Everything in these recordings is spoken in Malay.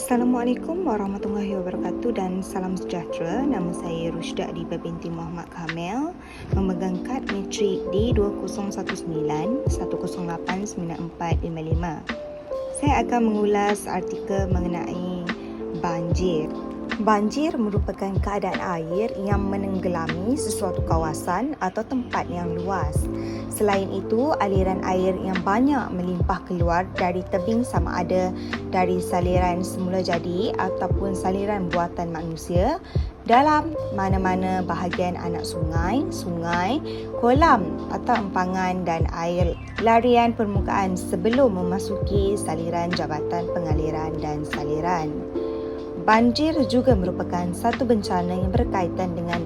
Assalamualaikum warahmatullahi wabarakatuh dan salam sejahtera. Nama saya Rushda Adiba binti Muhammad Kamil, memegang kad matrik D2019-1089455. Saya akan mengulas artikel mengenai banjir. Banjir merupakan keadaan air yang menenggelami sesuatu kawasan atau tempat yang luas. Selain itu, aliran air yang banyak melimpah keluar dari tebing sama ada dari saliran semula jadi ataupun saliran buatan manusia dalam mana-mana bahagian anak sungai, kolam atau empangan dan air larian permukaan sebelum memasuki saliran jabatan pengaliran dan saliran. Banjir juga merupakan satu bencana yang berkaitan dengan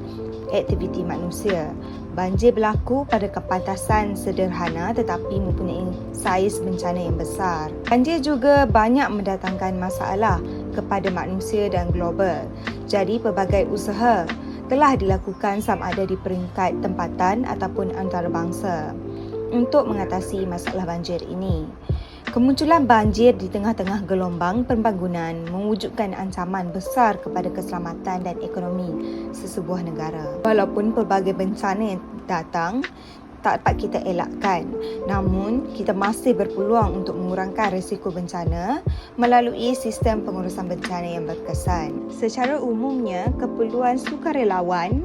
aktiviti manusia. Banjir berlaku pada kepantasan sederhana tetapi mempunyai saiz bencana yang besar. Banjir juga banyak mendatangkan masalah kepada manusia dan global. Jadi pelbagai usaha telah dilakukan sama ada di peringkat tempatan ataupun antarabangsa untuk mengatasi masalah banjir ini. Kemunculan banjir di tengah-tengah gelombang pembangunan mewujudkan ancaman besar kepada keselamatan dan ekonomi sesebuah negara. Walaupun pelbagai bencana yang datang tak dapat kita elakkan, namun kita masih berpeluang untuk mengurangkan risiko bencana melalui sistem pengurusan bencana yang berkesan. Secara umumnya, keperluan sukarelawan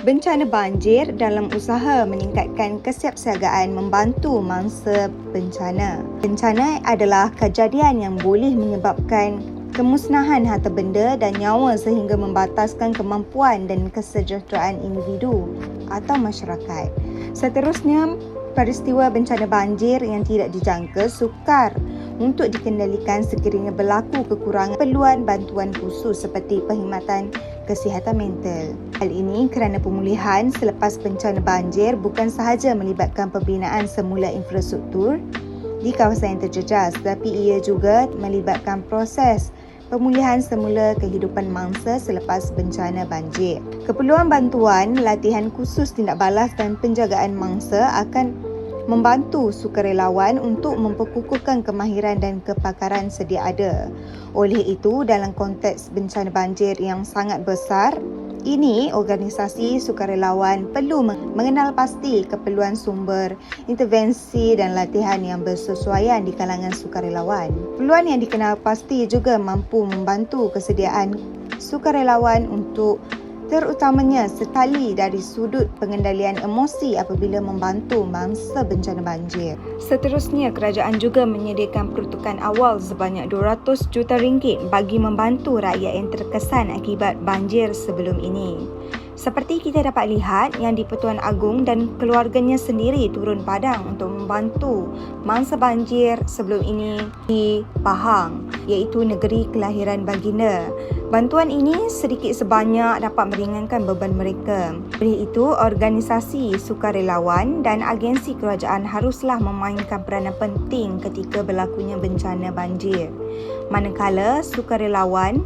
bencana banjir dalam usaha meningkatkan kesiapsiagaan membantu mangsa bencana. Bencana adalah kejadian yang boleh menyebabkan kemusnahan harta benda dan nyawa sehingga membataskan kemampuan dan kesejahteraan individu atau masyarakat. Seterusnya, peristiwa bencana banjir yang tidak dijangka sukar untuk dikendalikan sekiranya berlaku kekurangan keperluan bantuan khusus seperti perkhidmatan kesihatan mental. Hal ini kerana pemulihan selepas bencana banjir bukan sahaja melibatkan pembinaan semula infrastruktur di kawasan yang terjejas, tetapi ia juga melibatkan proses pemulihan semula kehidupan mangsa selepas bencana banjir. Keperluan bantuan, latihan khusus tindak balas dan penjagaan mangsa akan membantu sukarelawan untuk memperkukuhkan kemahiran dan kepakaran sedia ada. Oleh itu, dalam konteks bencana banjir yang sangat besar ini, organisasi sukarelawan perlu mengenal pasti keperluan sumber, intervensi dan latihan yang bersesuaian di kalangan sukarelawan. Keperluan yang dikenal pasti juga mampu membantu kesediaan sukarelawan untuk terutamanya sekali dari sudut pengendalian emosi apabila membantu mangsa bencana banjir. Seterusnya, kerajaan juga menyediakan peruntukan awal sebanyak RM200 juta bagi membantu rakyat yang terkesan akibat banjir sebelum ini. Seperti kita dapat lihat, Yang di-Pertuan Agong dan keluarganya sendiri turun padang untuk membantu mangsa banjir sebelum ini di Pahang, iaitu negeri kelahiran baginda. Bantuan ini sedikit sebanyak dapat meringankan beban mereka. Oleh itu, organisasi sukarelawan dan agensi kerajaan haruslah memainkan peranan penting ketika berlakunya bencana banjir. Manakala sukarelawan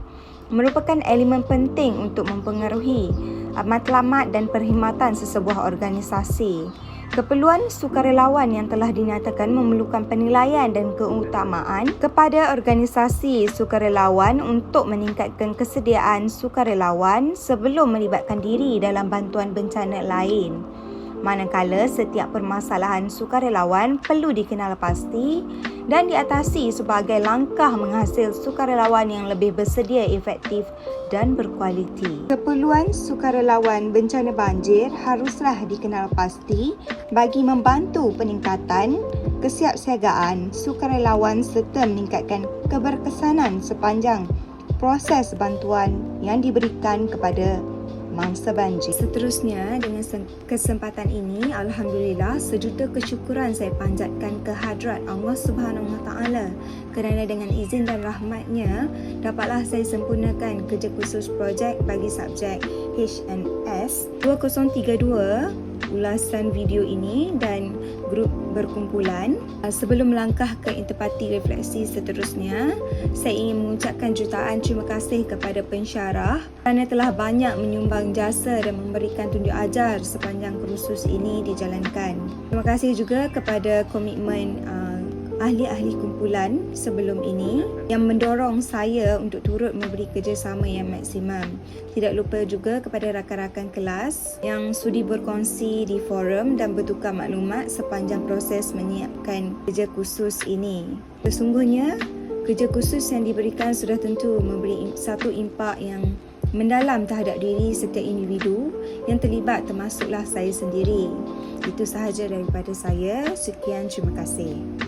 merupakan elemen penting untuk mempengaruhi matlamat dan perkhidmatan sesebuah organisasi. Keperluan sukarelawan yang telah dinyatakan memerlukan penilaian dan keutamaan kepada organisasi sukarelawan untuk meningkatkan kesediaan sukarelawan sebelum melibatkan diri dalam bantuan bencana lain. Manakala setiap permasalahan sukarelawan perlu dikenal pasti dan diatasi sebagai langkah menghasil sukarelawan yang lebih bersedia, efektif dan berkualiti. Keperluan sukarelawan bencana banjir haruslah dikenal pasti bagi membantu peningkatan kesiapsiagaan sukarelawan serta meningkatkan keberkesanan sepanjang proses bantuan yang diberikan kepada mangsa banjir. Seterusnya, dengan kesempatan ini, Alhamdulillah, sejuta kesyukuran saya panjatkan kehadrat Allah Subhanahu Wa Taala kerana dengan izin dan rahmatnya dapatlah saya sempurnakan kerja khusus projek bagi subjek HNS 2032 ulasan video ini dan grup berkumpulan. Sebelum melangkah ke intipati refleksi seterusnya, saya ingin mengucapkan jutaan terima kasih kepada pensyarah kerana telah banyak menyumbang jasa dan memberikan tunjuk ajar sepanjang kursus ini dijalankan. Terima kasih juga kepada komitmen ahli-ahli kumpulan sebelum ini yang mendorong saya untuk turut memberi kerjasama yang maksimum. Tidak lupa juga kepada rakan-rakan kelas yang sudi berkongsi di forum dan bertukar maklumat sepanjang proses menyiapkan kerja khusus ini. Sesungguhnya, kerja khusus yang diberikan sudah tentu memberi satu impak yang mendalam terhadap diri setiap individu yang terlibat, termasuklah saya sendiri. Itu sahaja daripada saya. Sekian, terima kasih.